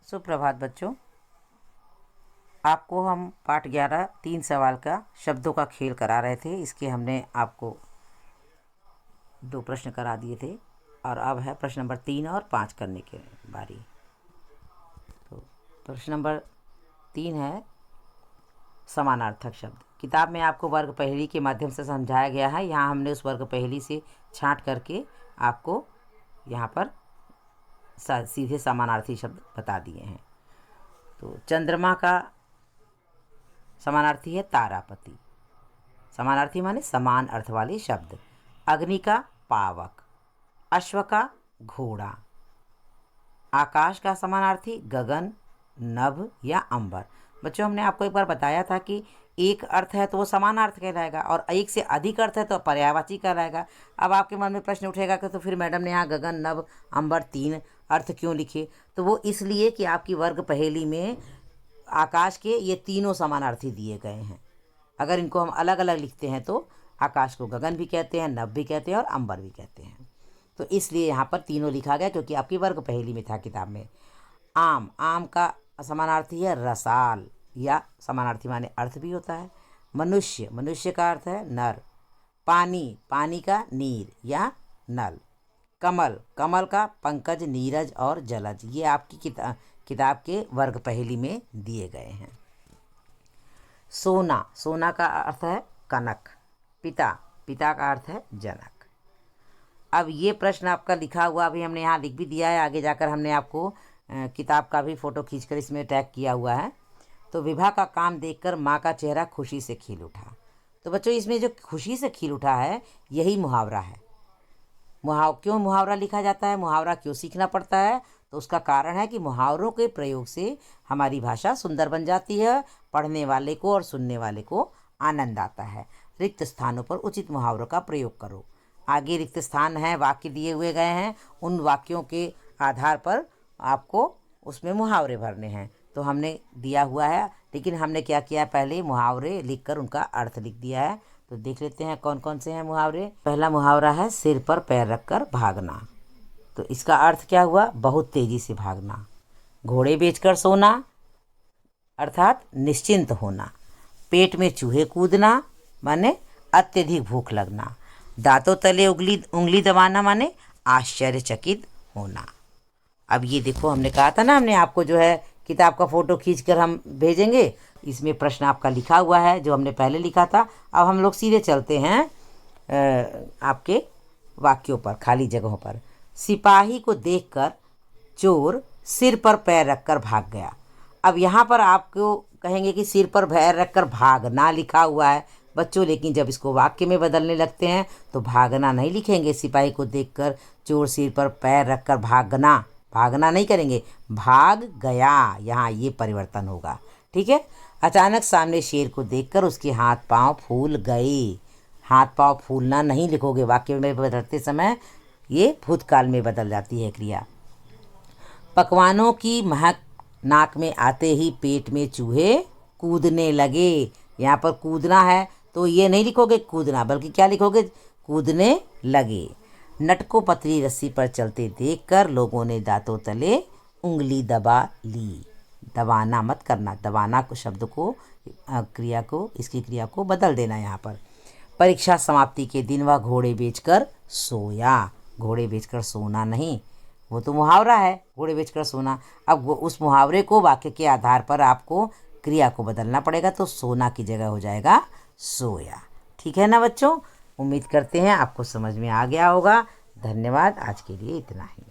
सुप्रभात बच्चों, आपको हम पाठ 11 3 सवाल का शब्दों का खेल करा रहे थे। इसके हमने आपको 2 प्रश्न करा दिए थे और अब है प्रश्न नंबर 3 और 5 करने के बारी। तो प्रश्न नंबर 3 है समानार्थक शब्द। किताब में आपको वर्ग पहेली के माध्यम से समझाया गया है। यहाँ हमने उस वर्ग पहेली से छांट करके आपको यहाँ पर सीधे समानार्थी शब्द बता दिए हैं। तो चंद्रमा का समानार्थी है तारापति। समानार्थी माने समान अर्थ वाले शब्द। अग्नि का पावक, अश्व का घोड़ा। आकाश का समानार्थी गगन, नभ या अंबर। बच्चों, हमने आपको एक बार बताया था कि एक अर्थ है तो वो समानार्थ कहलाएगा और एक से अधिक अर्थ है तो पर्यायवाची कहलाएगा। अब आपके मन में प्रश्न उठेगा कि तो फिर मैडम ने यहाँ गगन, नभ, अंबर 3 अर्थ क्यों लिखे? तो वो इसलिए कि आपकी वर्ग पहेली में आकाश के ये तीनों समानार्थी दिए गए हैं। अगर इनको हम अलग अलग लिखते हैं तो आकाश को गगन भी कहते हैं, नभ भी कहते हैं और अंबर भी कहते हैं। तो इसलिए यहाँ पर तीनों लिखा गया क्योंकि आपकी वर्ग पहेली में था किताब में। आम, आम का समानार्थी है रसाल या समानार्थी माने अर्थ भी होता है। मनुष्य, मनुष्य का अर्थ है नर। पानी, पानी का नीर या नल। कमल, कमल का पंकज, नीरज और जलज। ये आपकी किताब के वर्ग पहेली में दिए गए हैं। सोना, सोना का अर्थ है कनक। पिता, पिता का अर्थ है जनक। अब ये प्रश्न आपका लिखा हुआ अभी हमने यहाँ लिख भी दिया है। आगे जाकर हमने आपको किताब का भी फ़ोटो खींचकर इसमें टैग किया हुआ है। तो विभा का काम देखकर माँ का चेहरा खुशी से खिल उठा। तो बच्चों, इसमें जो खुशी से खिल उठा है यही मुहावरा है। क्यों मुहावरा लिखा जाता है, मुहावरा क्यों सीखना पड़ता है? तो उसका कारण है कि मुहावरों के प्रयोग से हमारी भाषा सुंदर बन जाती है, पढ़ने वाले को और सुनने वाले को आनंद आता है। रिक्त स्थानों पर उचित मुहावरों का प्रयोग करो। आगे रिक्त स्थान है, वाक्य दिए हुए गए हैं, उन वाक्यों के आधार पर आपको उसमें मुहावरे भरने हैं। तो हमने दिया हुआ है, लेकिन हमने क्या किया, पहले मुहावरे लिखकर उनका अर्थ लिख दिया है। तो देख लेते हैं कौन कौन से हैं मुहावरे। पहला मुहावरा है सिर पर पैर रखकर भागना। तो इसका अर्थ क्या हुआ? बहुत तेजी से भागना। घोड़े बेचकर सोना अर्थात निश्चिंत होना। पेट में चूहे कूदना माने अत्यधिक भूख लगना। दांतों तले उंगली दबाना माने आश्चर्यचकित होना। अब ये देखो, हमने कहा था ना, हमने आपको जो है किताब का फ़ोटो खींचकर हम भेजेंगे। इसमें प्रश्न आपका लिखा हुआ है जो हमने पहले लिखा था। अब हम लोग सीधे चलते हैं आपके वाक्यों पर, खाली जगहों पर। सिपाही को देखकर चोर सिर पर पैर रखकर भाग गया। अब यहाँ पर आपको कहेंगे कि सिर पर पैर रखकर भागना लिखा हुआ है बच्चों, लेकिन जब इसको वाक्य में बदलने लगते हैं तो भागना नहीं लिखेंगे। सिपाही को देखकर चोर सिर पर पैर रखकर भागना, भागना नहीं करेंगे, भाग गया, यहाँ ये परिवर्तन होगा। ठीक है। अचानक सामने शेर को देखकर उसके हाथ पांव फूल गए। हाथ पांव फूलना नहीं लिखोगे, वाक्य में बदलते समय ये भूतकाल में बदल जाती है क्रिया। पकवानों की महक नाक में आते ही पेट में चूहे कूदने लगे। यहाँ पर कूदना है तो ये नहीं लिखोगे कूदना, बल्कि क्या लिखोगे? कूदने लगे। नट को पतली रस्सी पर चलते देखकर लोगों ने दांतों तले उंगली दबा ली। दबाना मत करना, दबाना को शब्द को, क्रिया को, इसकी क्रिया को बदल देना यहाँ पर। परीक्षा समाप्ति के दिन वह घोड़े बेचकर सोया। घोड़े बेचकर सोना नहीं, वो तो मुहावरा है, घोड़े बेचकर सोना। अब उस मुहावरे को वाक्य के आधार पर आपको क्रिया को बदलना पड़ेगा, तो सोना की जगह हो जाएगा सोया। ठीक है ना बच्चों? उम्मीद करते हैं आपको समझ में आ गया होगा। धन्यवाद। आज के लिए इतना ही।